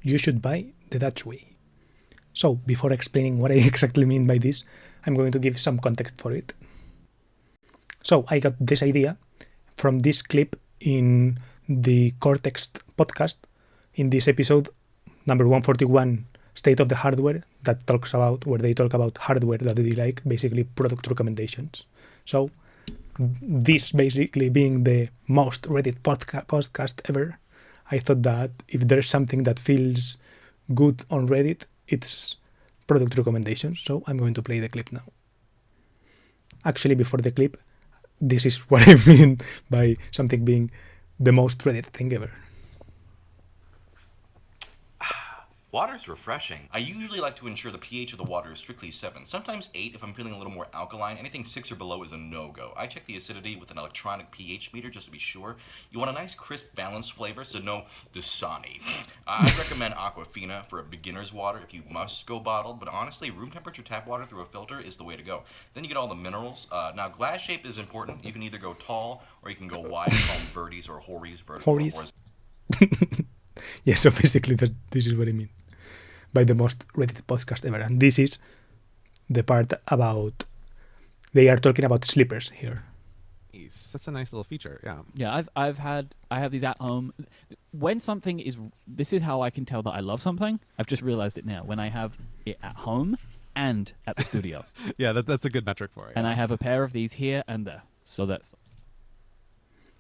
you should buy the Dutch way. So, before explaining what I exactly mean by this, I'm going to give some context for it. So, I got this idea from this clip in the Cortex Podcast, in this episode number 141, State of the Hardware, that talks about, where they talk about hardware that they like, basically product recommendations. So, this basically being the most Reddit podcast ever, I thought that if there's something that feels good on Reddit, it's product recommendations. So I'm going to play the clip now. Actually, before the clip, this is what I mean by something being the most Reddit thing ever. Water's refreshing. I usually like to ensure the pH of the water is strictly 7, sometimes 8 if I'm feeling a little more alkaline. Anything 6 or below is a no-go. I check the acidity with an electronic pH meter just to be sure. You want a nice, crisp, balanced flavor, so no Dasani. I recommend Aquafina for a beginner's water if you must go bottled, but honestly, room temperature tap water through a filter is the way to go. Then you get all the minerals. Now, glass shape is important. You can either go tall or you can go wide, call them birdies or hories. Hories. Yeah, so basically this is what I mean by the most Reddit podcast ever. And this is the part about, they are talking about slippers here. That's a nice little feature, yeah. Yeah, I have these at home. When something is, this is how I can tell that I love something. I've just realized it now. When I have it at home and at the studio. Yeah, that's a good metric for it. And I have a pair of these here and there. So that's...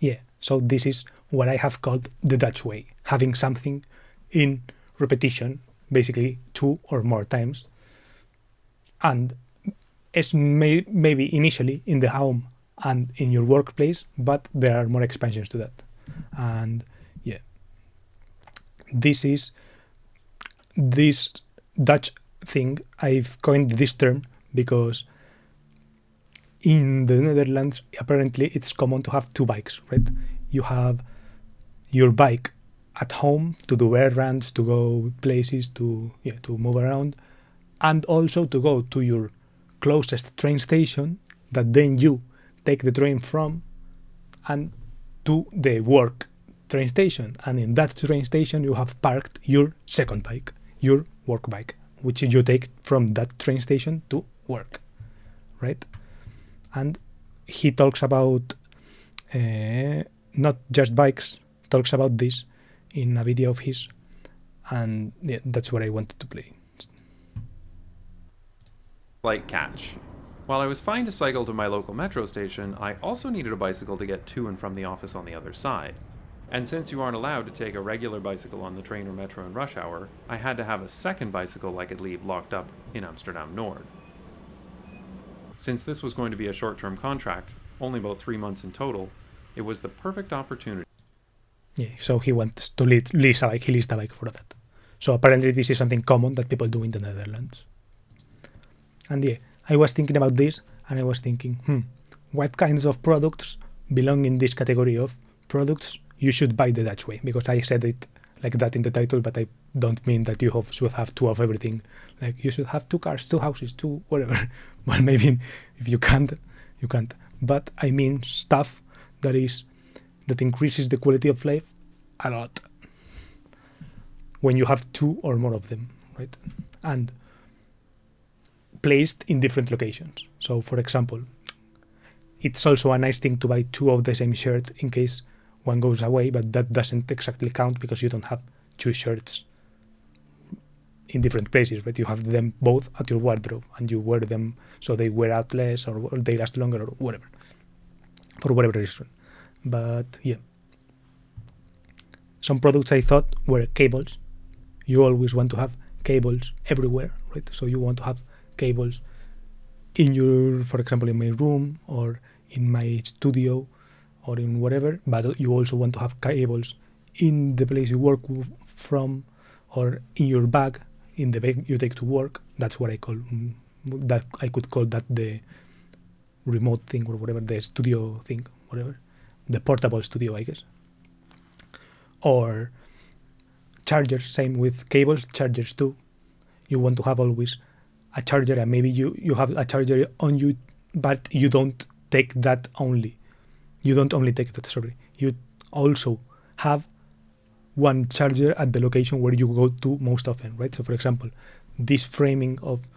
Yeah, so this is what I have called the Dutch way. Having something in repetition, basically 2 or more times. And it's maybe initially in the home and in your workplace, but there are more expansions to that. And yeah, this Dutch thing, I've coined this term because in the Netherlands, apparently it's common to have 2 bikes, right? You have your bike at home to do errands, to go places, to move around, and also to go to your closest train station that then you take the train from and to the work train station. And in that train station, you have parked your second bike, your work bike, which you take from that train station to work, right? And he talks about not just bikes, talks about this in a video of his, and yeah, that's what I wanted to play. Slight catch. While I was fine to cycle to my local metro station, I also needed a bicycle to get to and from the office on the other side. And since you aren't allowed to take a regular bicycle on the train or metro in rush hour, I had to have a second bicycle I could leave locked up in Amsterdam Nord. Since this was going to be a short-term contract, only about 3 months in total, it was the perfect opportunity. Yeah, so he wants to lease a bike. He leased a bike for that. So apparently this is something common that people do in the Netherlands. And yeah, I was thinking about this, and I was thinking, what kinds of products belong in this category of products you should buy the Dutch way? Because I said it like that in the title, but I don't mean that you should have 2 of everything. Like you should have 2 cars, 2 houses, 2 whatever. Well, maybe if you can't, you can't. But I mean stuff that increases the quality of life a lot when you have 2 or more of them, right? And placed in different locations. So, for example, it's also a nice thing to buy 2 of the same shirt in case one goes away, but that doesn't exactly count because you don't have 2 shirts in different places, right? You have them both at your wardrobe and you wear them so they wear out less or they last longer or whatever, for whatever reason. But yeah, some products I thought were cables. You always want to have cables everywhere, right? So you want to have cables in your, for example, in my room or in my studio or in whatever, but you also want to have cables in the place you work from or in your bag, in the bag you take to work. That's what I call that. I could call that the remote thing or whatever, the studio thing, whatever, the portable studio, I guess. Or chargers, same with cables, chargers too. You want to have always a charger, and maybe you have a charger on you, but you don't take that only. You don't only take that, sorry. You also have one charger at the location where you go to most often, right? So for example, this framing of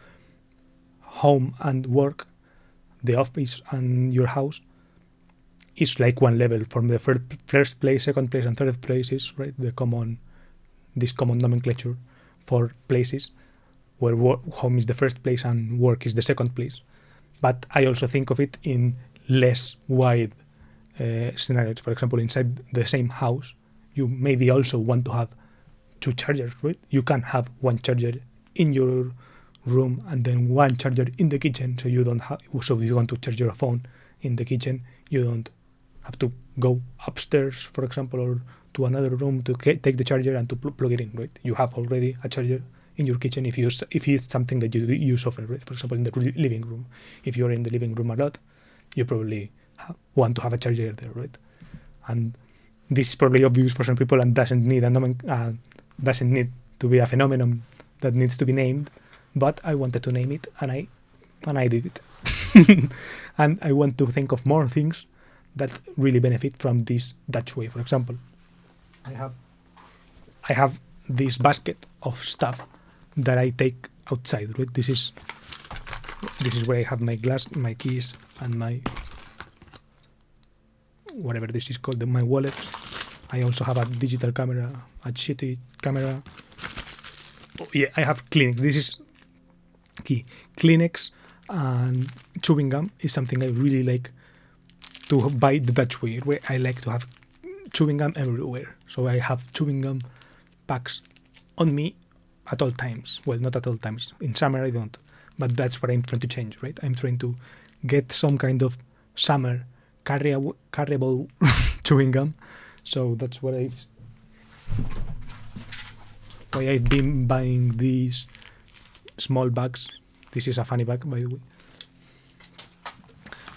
home and work, the office and your house, is like one level from the first place, second place, and third places, right? This common nomenclature for places where home is the first place and work is the second place. But I also think of it in less wide scenarios. For example, inside the same house, you maybe also want to have two chargers, right? You can have one charger in your room and then one charger in the kitchen, so you don't have. So if you want to charge your phone in the kitchen, you don't have to go upstairs, for example, or to another room to take the charger and to plug it in, right? You have already a charger in your kitchen if it's something that you use often, right? For example, in the living room. If you're in the living room a lot, you probably want to have a charger there, right? And this is probably obvious for some people and doesn't need to be a phenomenon that needs to be named, but I wanted to name it and I did it. And I want to think of more things that really benefit from this Dutch way. For example, I have this basket of stuff that I take outside, right? This is where I have my glass, my keys, and my whatever this is called, my wallet. I also have a digital camera, a shitty camera. Oh, yeah, I have cleenex. This is key. Cleenex and chewing gum is something I really like to buy the Dutch way, where I like to have chewing gum everywhere. So I have chewing gum packs on me at all times. Well, not at all times. In summer I don't. But that's what I'm trying to change, right? I'm trying to get some kind of summer carryable chewing gum. So that's what I've been buying these small bags. This is a funny bag, by the way.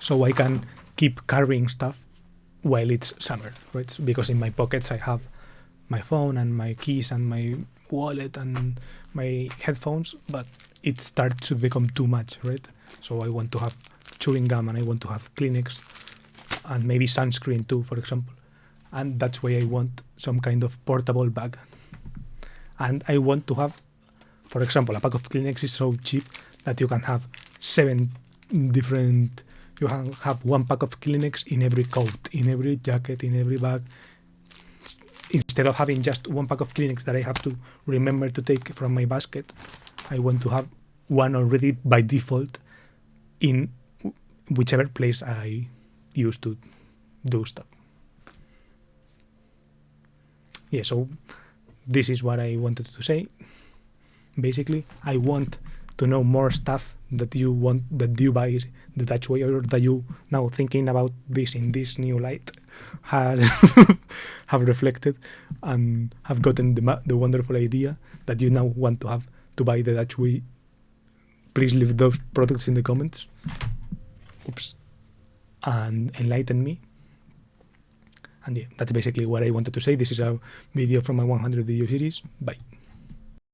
So I can keep carrying stuff while it's summer, right? Because in my pockets I have my phone and my keys and my wallet and my headphones, but it starts to become too much, right? So I want to have chewing gum and I want to have Kleenex and maybe sunscreen too, for example. And that's why I want some kind of portable bag. And I want to have, for example, a pack of Kleenex is so cheap that you can have 7 different. You can have one pack of Kleenex in every coat, in every jacket, in every bag. Instead of having just one pack of Kleenex that I have to remember to take from my basket, I want to have one already by default in whichever place I use to do stuff. Yeah, so this is what I wanted to say. Basically, I want to know more stuff that you buy the Dutch way, or that you now thinking about this in this new light have reflected and have gotten the wonderful idea that you now want to buy the Dutch way. Please leave those products in the comments. And enlighten me. And yeah, that's basically what I wanted to say. This is a video from my 100 video series. Bye.